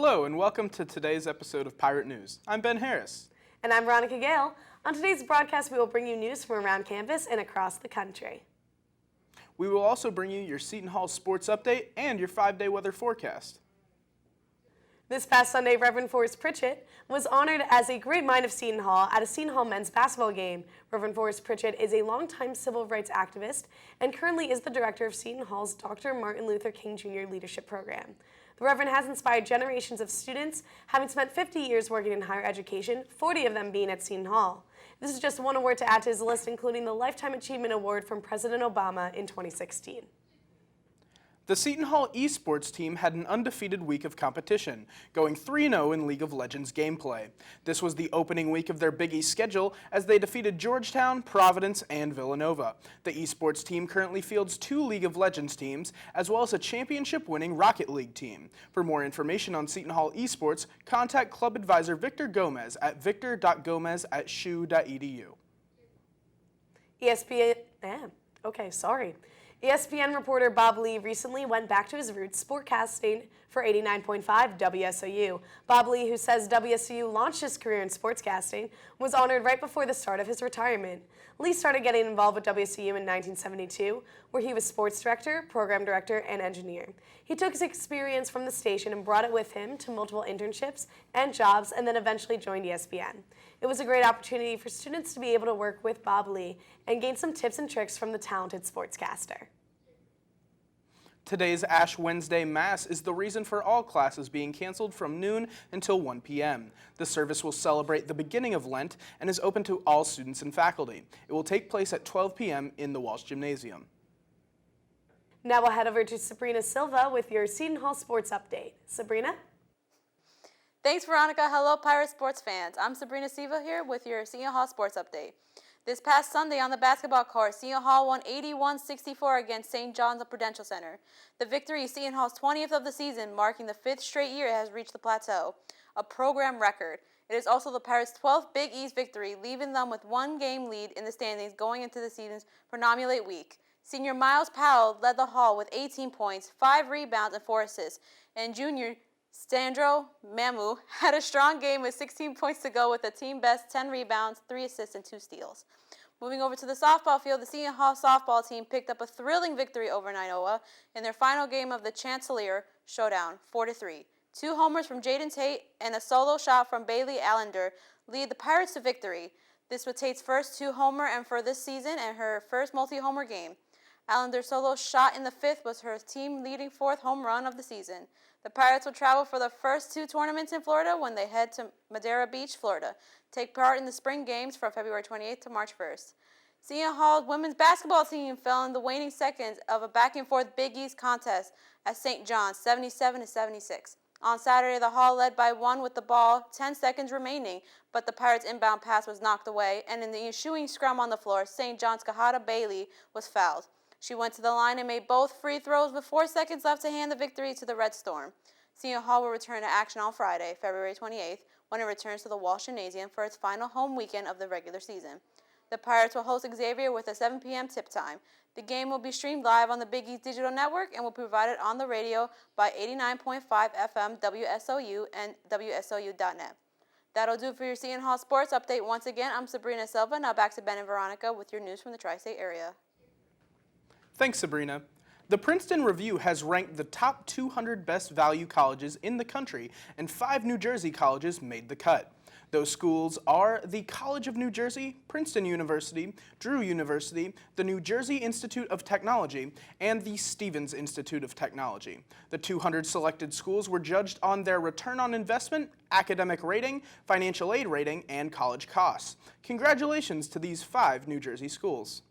Hello and welcome to today's episode of Pirate News. I'm Ben Harris. And I'm Veronica Gail. On today's broadcast, we will bring you news from around campus and across the country. We will also bring you your Seton Hall sports update and your 5-day weather forecast. This past Sunday, Reverend Forrest Pritchett was honored as a Great Mind of Seton Hall at a Seton Hall men's basketball game. Reverend Forrest Pritchett is a longtime civil rights activist and currently is the director of Seton Hall's Dr. Martin Luther King Jr. Leadership Program. The Reverend has inspired generations of students, having spent 50 years working in higher education, 40 of them being at Seton Hall. This is just one award to add to his list, including the Lifetime Achievement Award from President Obama in 2016. The Seton Hall esports team had an undefeated week of competition, going 3-0 in League of Legends gameplay. This was the opening week of their Big East schedule as they defeated Georgetown, Providence, and Villanova. The esports team currently fields 2 League of Legends teams, as well as a championship-winning Rocket League team. For more information on Seton Hall esports, contact club advisor Victor Gomez at victor.gomez@shu.edu. ESPN reporter Bob Lee recently went back to his roots sportscasting for 89.5 WSOU. Bob Lee, who says WSOU launched his career in sportscasting, was honored right before the start of his retirement. Lee started getting involved with WSOU in 1972, where he was sports director, program director, and engineer. He took his experience from the station and brought it with him to multiple internships and jobs, and then eventually joined ESPN. It was a great opportunity for students to be able to work with Bob Lee and gain some tips and tricks from the talented sportscaster. Today's Ash Wednesday Mass is the reason for all classes being canceled from noon until 1 p.m. The service will celebrate the beginning of Lent and is open to all students and faculty. It will take place at 12 p.m. in the Walsh Gymnasium. Now we'll head over to Sabrina Silva with your Seton Hall sports update. Sabrina? Thanks, Veronica. Hello, Pirate sports fans. I'm Sabrina Silva here with your Seton Hall sports update. This past Sunday on the basketball court, Seton Hall won 81-64 against St. John's Prudential Center. The victory is Seton Hall's 20th of the season, marking the 5th straight year it has reached the plateau, a program record. It is also the Pirates' 12th Big East victory, leaving them with 1-game lead in the standings going into the season's penultimate week. Senior Miles Powell led the Hall with 18 points, 5 rebounds, and 4 assists, and junior Sandro Mamu had a strong game with 16 points to go with a team-best 10 rebounds, 3 assists, and 2 steals. Moving over to the softball field, the Seton Hall softball team picked up a thrilling victory over Iowa in their final game of the Chancellor Showdown, 4-3. 2 homers from Jaden Tate and a solo shot from Bailey Allender lead the Pirates to victory. This was Tate's first 2-homer and for this season and her first multi-homer game. Allender's solo shot in the 5th was her team-leading 4th home run of the season. The Pirates will travel for the first 2 tournaments in Florida when they head to Madeira Beach, Florida, take part in the spring games from February 28th to March 1st. Seton Hall's women's basketball team fell in the waning seconds of a back-and-forth Big East contest at St. John's, 77-76. On Saturday, the Hall led by 1 with the ball, 10 seconds remaining, but the Pirates' inbound pass was knocked away, and in the ensuing scrum on the floor, St. John's Kahada Bailey was fouled. She went to the line and made both free throws with 4 seconds left to hand the victory to the Red Storm. Seton Hall will return to action on Friday, February 28th, when it returns to the Walsh Gymnasium for its final home weekend of the regular season. The Pirates will host Xavier with a 7 p.m. tip time. The game will be streamed live on the Big East Digital Network and will be provided on the radio by 89.5 FM WSOU and WSOU.net. That'll do for your Seton Hall Sports Update. Once again, I'm Sabrina Silva. Now back to Ben and Veronica with your news from the Tri-State area. Thanks, Sabrina. The Princeton Review has ranked the top 200 best value colleges in the country, and 5 New Jersey colleges made the cut. Those schools are the College of New Jersey, Princeton University, Drew University, the New Jersey Institute of Technology, and the Stevens Institute of Technology. The 200 selected schools were judged on their return on investment, academic rating, financial aid rating, and college costs. Congratulations to these 5 New Jersey schools.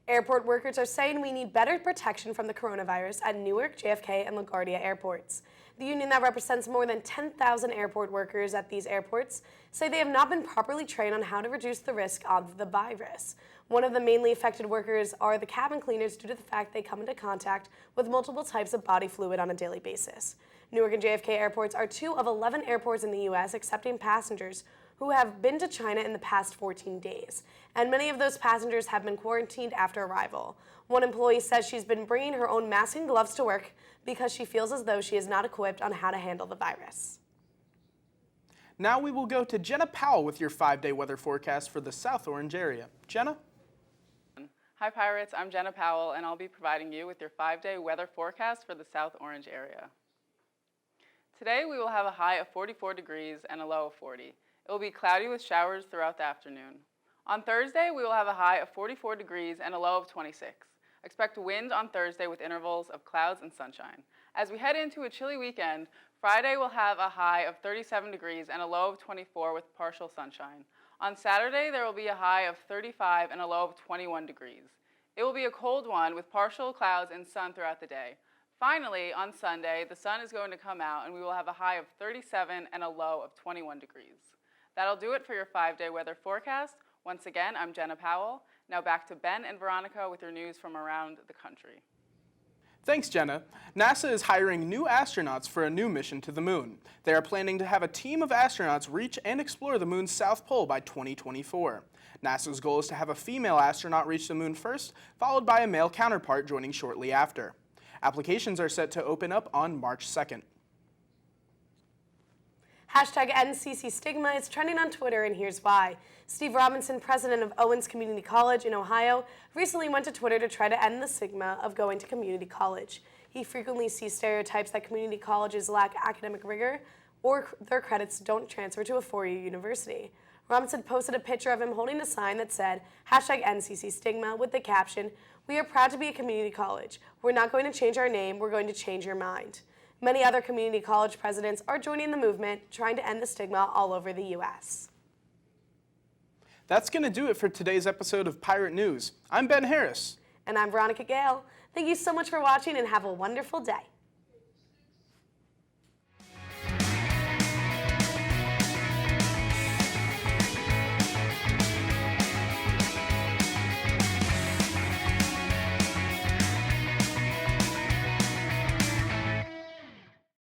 Airport workers are saying we need better protection from the coronavirus at Newark, JFK, and LaGuardia airports. The union that represents more than 10,000 airport workers at these airports say they have not been properly trained on how to reduce the risk of the virus. One of the mainly affected workers are the cabin cleaners due to the fact they come into contact with multiple types of body fluid on a daily basis. Newark and JFK airports are 2 of 11 airports in the U.S. accepting passengers who who have been to China in the past 14 days, and many of those passengers have been quarantined after arrival. One employee says she's been bringing her own mask and gloves to work because she feels as though she is not equipped on how to handle the virus. Now we will go to Jenna Powell with your 5-day weather forecast for the South Orange area. Jenna? Hi Pirates, I'm Jenna Powell and I'll be providing you with your 5-day weather forecast for the South Orange area. Today we will have a high of 44 degrees and a low of 40. It will be cloudy with showers throughout the afternoon. On Thursday we will have a high of 44 degrees and a low of 26. Expect wind on Thursday with intervals of clouds and sunshine. As we head into a chilly weekend, Friday will have a high of 37 degrees and a low of 24 with partial sunshine. On Saturday, there will be a high of 35 and a low of 21 degrees. It will be a cold one with partial clouds and sun throughout the day. Finally, on Sunday, the sun is going to come out and we will have a high of 37 and a low of 21 degrees. That'll do it for your 5-day weather forecast. Once again, I'm Jenna Powell. Now back to Ben and Veronica with your news from around the country. Thanks, Jenna. NASA is hiring new astronauts for a new mission to the moon. They are planning to have a team of astronauts reach and explore the moon's south pole by 2024. NASA's goal is to have a female astronaut reach the moon first, followed by a male counterpart joining shortly after. Applications are set to open up on March 2nd. Hashtag NCC Stigma is trending on Twitter, and here's why. Steve Robinson, president of Owens Community College in Ohio, recently went to Twitter to try to end the stigma of going to community college. He frequently sees stereotypes that community colleges lack academic rigor or their credits don't transfer to a four-year university. Robinson posted a picture of him holding a sign that said, hashtag NCC Stigma, with the caption, "We are proud to be a community college. We're not going to change our name, we're going to change your mind." Many other community college presidents are joining the movement, trying to end the stigma all over the U.S. That's going to do it for today's episode of Pirate News. I'm Ben Harris. And I'm Veronica Gail. Thank you so much for watching and have a wonderful day.